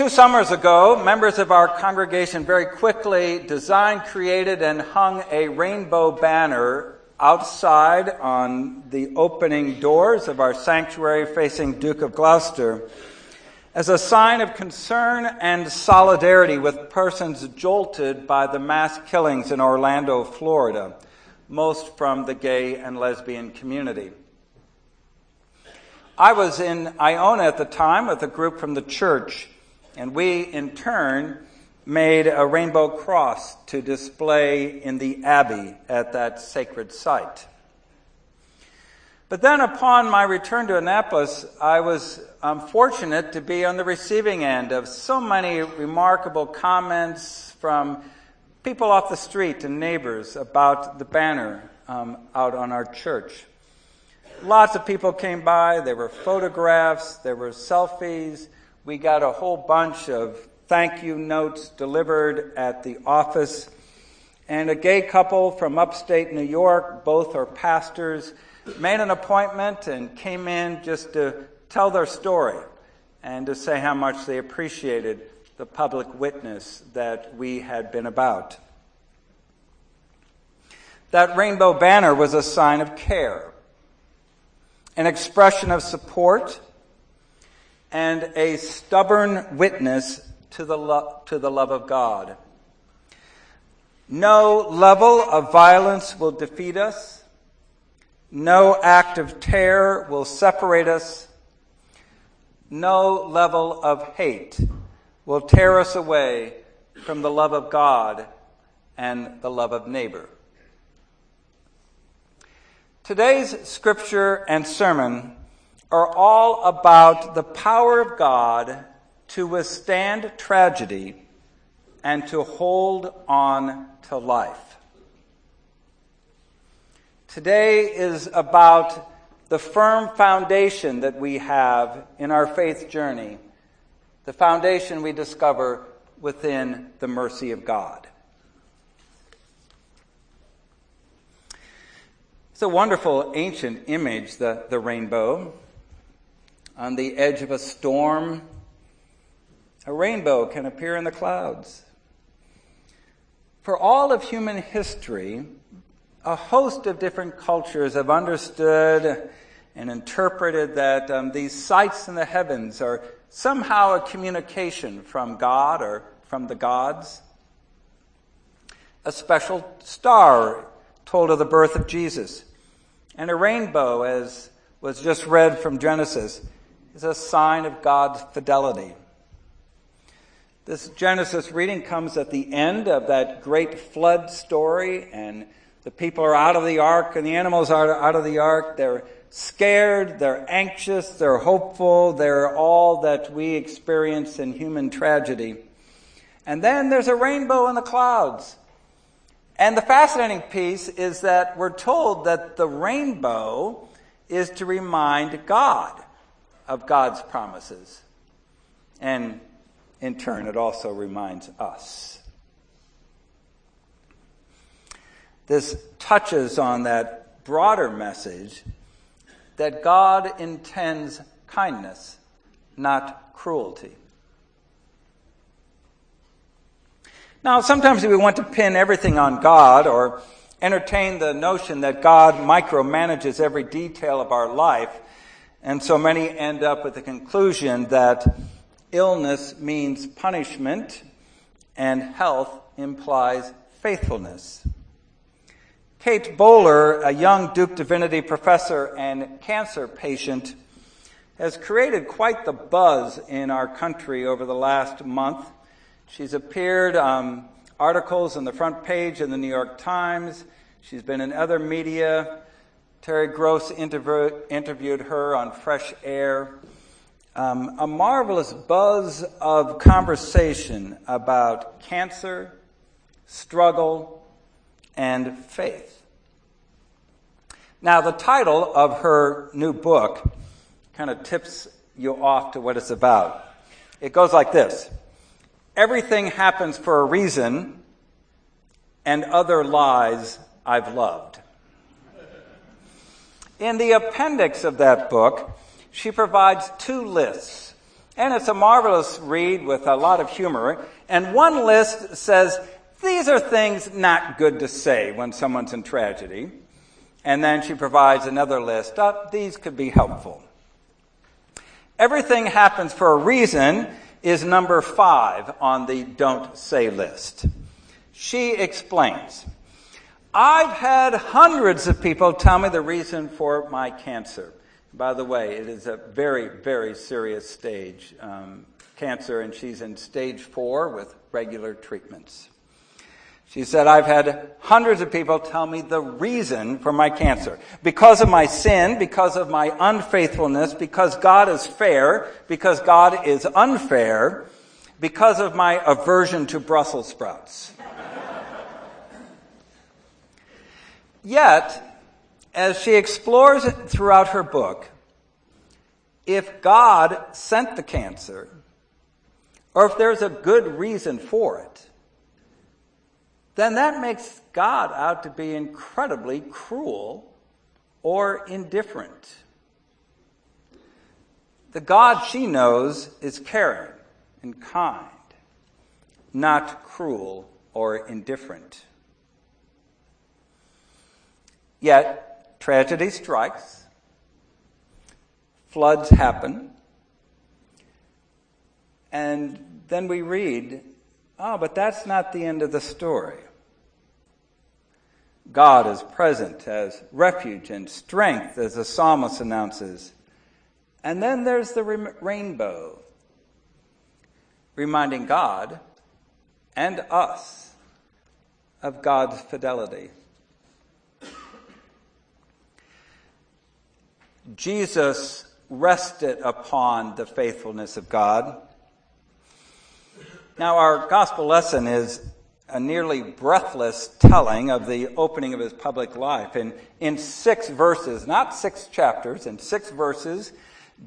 2 summers ago, members of our congregation very quickly designed, created, and hung a rainbow banner outside on the opening doors of our sanctuary facing Duke of Gloucester as a sign of concern and solidarity with persons jolted by the mass killings in Orlando, Florida, most from the gay and lesbian community. I was in Iona at the time with a group from the church, and we, in turn, made a rainbow cross to display in the abbey at that sacred site. But then upon my return to Annapolis, I was fortunate to be on the receiving end of so many remarkable comments from people off the street and neighbors about the banner out on our church. Lots of people came by. There were photographs. There were selfies. We got a whole bunch of thank you notes delivered at the office. And a gay couple from upstate New York, both are pastors, made an appointment and came in just to tell their story and to say how much they appreciated the public witness that we had been about. That rainbow banner was a sign of care, an expression of support, and a stubborn witness to the love of God. No level of violence will defeat us. No act of terror will separate us. No level of hate will tear us away from the love of God and the love of neighbor. Today's scripture and sermon are all about the power of God to withstand tragedy and to hold on to life. Today is about the firm foundation that we have in our faith journey, the foundation we discover within the mercy of God. It's a wonderful ancient image, the rainbow. On the edge of a storm, a rainbow can appear in the clouds. For all of human history, a host of different cultures have understood and interpreted that these sights in the heavens are somehow a communication from God or from the gods. A special star told of the birth of Jesus. And a rainbow, as was just read from Genesis, is a sign of God's fidelity. This Genesis reading comes at the end of that great flood story, and the people are out of the ark, and the animals are out of the ark. They're scared, they're anxious, they're hopeful, they're all that we experience in human tragedy. And then there's a rainbow in the clouds. And the fascinating piece is that we're told that the rainbow is to remind God of God's promises. And in turn, it also reminds us. This touches on that broader message that God intends kindness, not cruelty. Now, sometimes we want to pin everything on God or entertain the notion that God micromanages every detail of our life, and so many end up with the conclusion that illness means punishment and health implies faithfulness. Kate Bowler, a young Duke Divinity professor and cancer patient, has created quite the buzz in our country over the last month. She's appeared articles on the front page in the New York Times. She's been in other media. Terry Gross interviewed her on Fresh Air. A marvelous buzz of conversation about cancer, struggle, and faith. Now, the title of her new book kind of tips you off to what it's about. It goes like this: Everything happens for a reason, and other lies I've loved. In the appendix of that book, she provides 2 lists. And it's a marvelous read with a lot of humor. And one list says, these are things not good to say when someone's in tragedy. And then she provides another list. These could be helpful. Everything happens for a reason is number 5 on the don't say list. She explains, I've had hundreds of people tell me the reason for my cancer. By the way, it is a very, very serious stage cancer, and she's in stage 4 with regular treatments. She said, I've had hundreds of people tell me the reason for my cancer. Because of my sin, because of my unfaithfulness, because God is fair, because God is unfair, because of my aversion to Brussels sprouts. Yet, as she explores it throughout her book, if God sent the cancer, or if there's a good reason for it, then that makes God out to be incredibly cruel or indifferent. The God she knows is caring and kind, not cruel or indifferent. Yet, tragedy strikes, floods happen, and then we read, but that's not the end of the story. God is present as refuge and strength, as the psalmist announces. And then there's the rainbow, reminding God and us of God's fidelity. Jesus rested upon the faithfulness of God. Now, our gospel lesson is a nearly breathless telling of the opening of his public life. And in 6 verses, not 6 chapters, in 6 verses,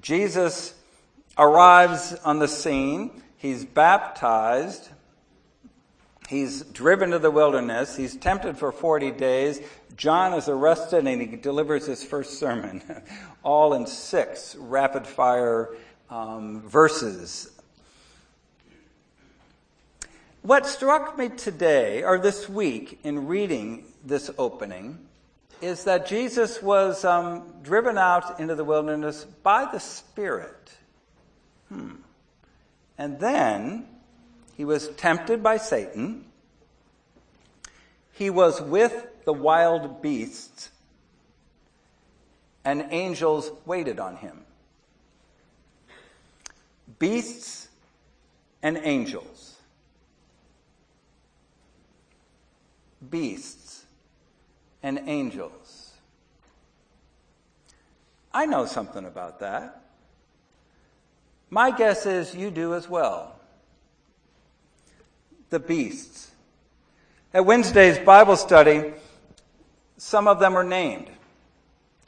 Jesus arrives on the scene. He's baptized. He's driven to the wilderness. He's tempted for 40 days. John is arrested and he delivers his first sermon, all in 6 rapid-fire verses. What struck me today, or this week, in reading this opening, is that Jesus was driven out into the wilderness by the Spirit. And then he was tempted by Satan. He was with the wild beasts, and angels waited on him. Beasts and angels. Beasts and angels. I know something about that. My guess is you do as well. The beasts. At Wednesday's Bible study, some of them are named.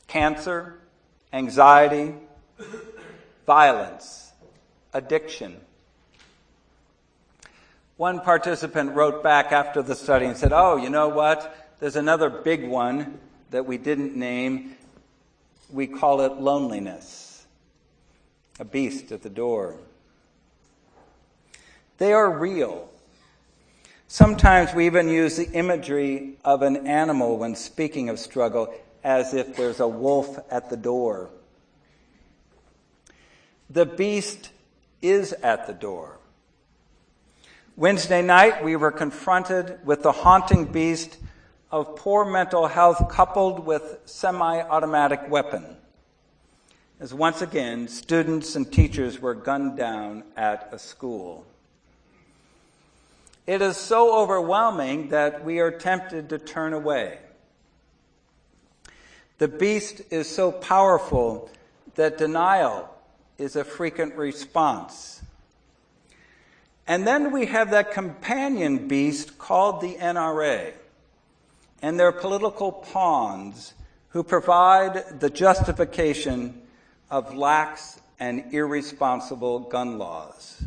Cancer, anxiety, violence, addiction. One participant wrote back after the study and said, you know what? There's another big one that we didn't name. We call it loneliness. A beast at the door. They are real. Sometimes we even use the imagery of an animal when speaking of struggle, as if there's a wolf at the door. The beast is at the door. Wednesday night, we were confronted with the haunting beast of poor mental health coupled with semi-automatic weapon, as once again, students and teachers were gunned down at a school. It is so overwhelming that we are tempted to turn away. The beast is so powerful that denial is a frequent response. And then we have that companion beast called the NRA and their political pawns who provide the justification of lax and irresponsible gun laws.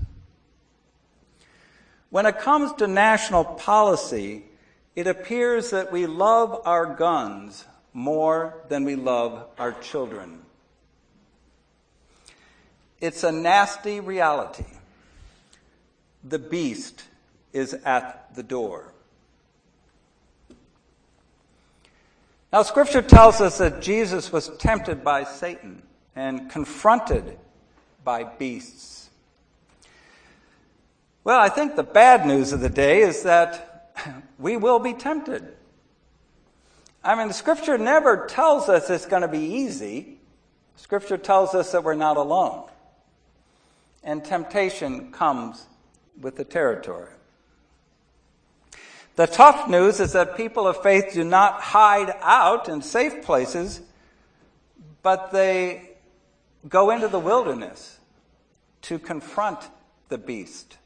When it comes to national policy, it appears that we love our guns more than we love our children. It's a nasty reality. The beast is at the door. Now, Scripture tells us that Jesus was tempted by Satan and confronted by beasts. Well, I think the bad news of the day is that we will be tempted. I mean, the Scripture never tells us it's going to be easy. Scripture tells us that we're not alone. And temptation comes with the territory. The tough news is that people of faith do not hide out in safe places, but they go into the wilderness to confront the beast.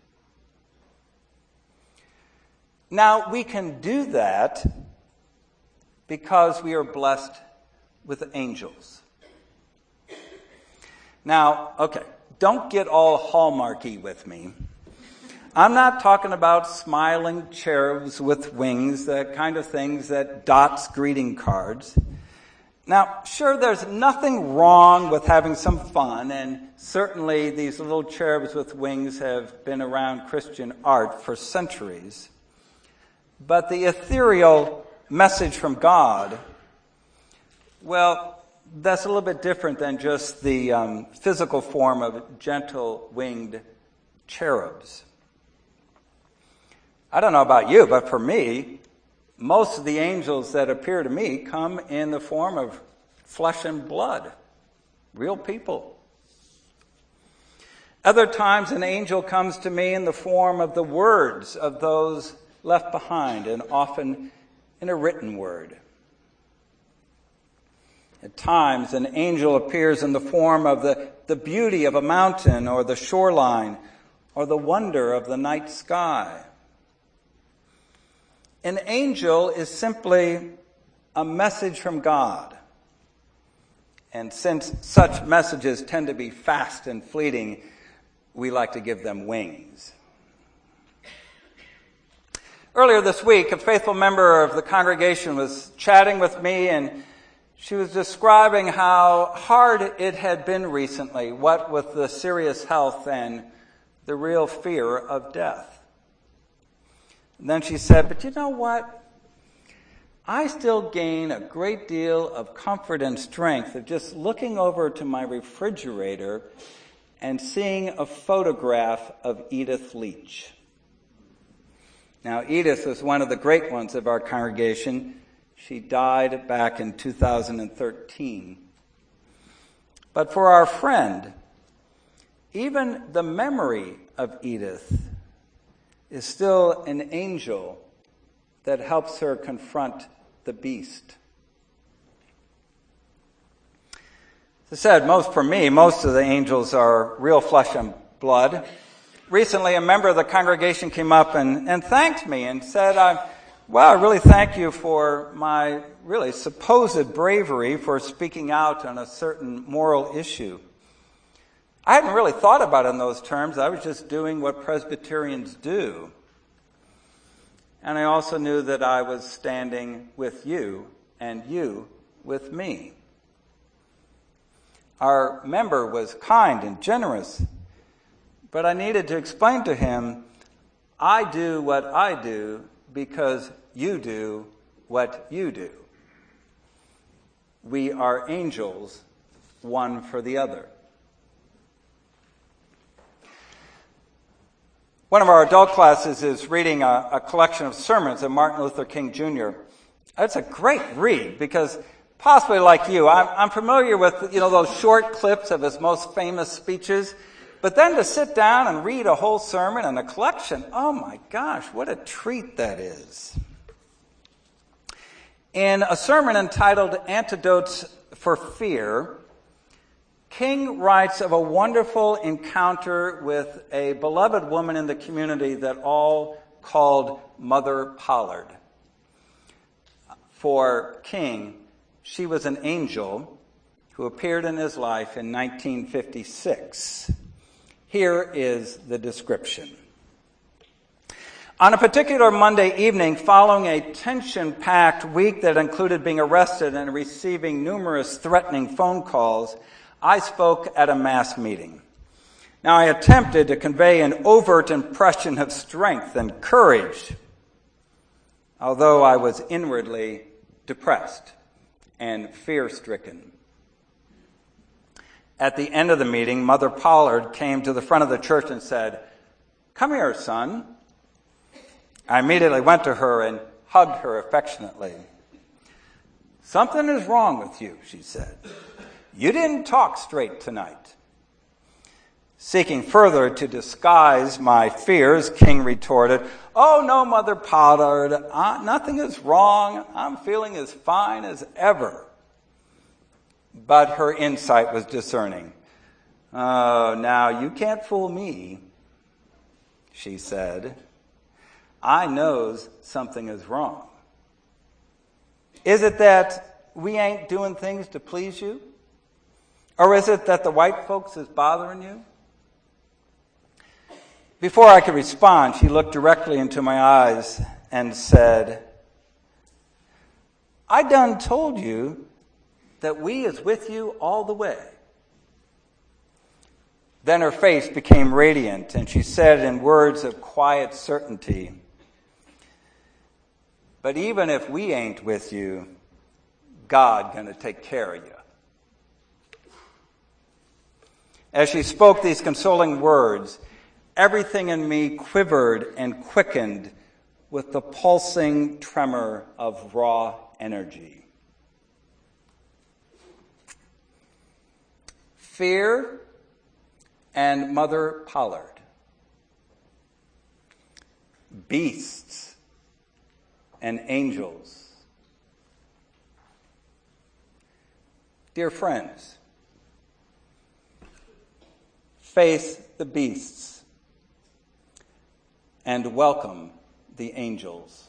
Now, we can do that because we are blessed with angels. Now, okay, don't get all Hallmarky with me. I'm not talking about smiling cherubs with wings, the kind of things that dots greeting cards. Now, sure, there's nothing wrong with having some fun, and certainly these little cherubs with wings have been around Christian art for centuries. But the ethereal message from God, well, that's a little bit different than just the physical form of gentle winged cherubs. I don't know about you, but for me, most of the angels that appear to me come in the form of flesh and blood, real people. Other times an angel comes to me in the form of the words of those left behind, and often in a written word. At times an angel appears in the form of the beauty of a mountain or the shoreline or the wonder of the night sky. An angel is simply a message from God. And since such messages tend to be fast and fleeting, we like to give them wings. Earlier this week, a faithful member of the congregation was chatting with me, and she was describing how hard it had been recently, what with the serious health and the real fear of death. And then she said, but you know what? I still gain a great deal of comfort and strength of just looking over to my refrigerator and seeing a photograph of Edith Leach. Now, Edith was one of the great ones of our congregation. She died back in 2013. But for our friend, even the memory of Edith is still an angel that helps her confront the beast. As I said, most of the angels are real flesh and blood. Recently, a member of the congregation came up and thanked me and said, well, I really thank you for my really supposed bravery for speaking out on a certain moral issue. I hadn't really thought about it in those terms. I was just doing what Presbyterians do. And I also knew that I was standing with you and you with me. Our member was kind and generous, but I needed to explain to him, I do what I do because you do what you do. We are angels, one for the other. One of our adult classes is reading a collection of sermons of Martin Luther King Jr. It's a great read because, possibly like you, I'm familiar with those short clips of his most famous speeches, but then to sit down and read a whole sermon and a collection, oh my gosh, what a treat that is. In a sermon entitled Antidotes for Fear, King writes of a wonderful encounter with a beloved woman in the community that all called Mother Pollard. For King, she was an angel who appeared in his life in 1956. Here is the description. On a particular Monday evening, following a tension-packed week that included being arrested and receiving numerous threatening phone calls, I spoke at a mass meeting. Now, I attempted to convey an overt impression of strength and courage, although I was inwardly depressed and fear-stricken. At the end of the meeting, Mother Pollard came to the front of the church and said, "Come here, son." I immediately went to her and hugged her affectionately. "Something is wrong with you," she said. "You didn't talk straight tonight." Seeking further to disguise my fears, King retorted, "Oh, no, Mother Pollard, nothing is wrong. I'm feeling as fine as ever." But her insight was discerning. "Oh, now you can't fool me," she said. "I knows something is wrong. Is it that we ain't doing things to please you? Or is it that the white folks is bothering you?" Before I could respond, she looked directly into my eyes and said, "I done told you that we is with you all the way." Then her face became radiant, and she said in words of quiet certainty, "But even if we ain't with you, God gonna take care of you." As she spoke these consoling words, everything in me quivered and quickened with the pulsing tremor of raw energy. Fear and Mother Pollard. Beasts and angels. Dear friends, face the beasts and welcome the angels.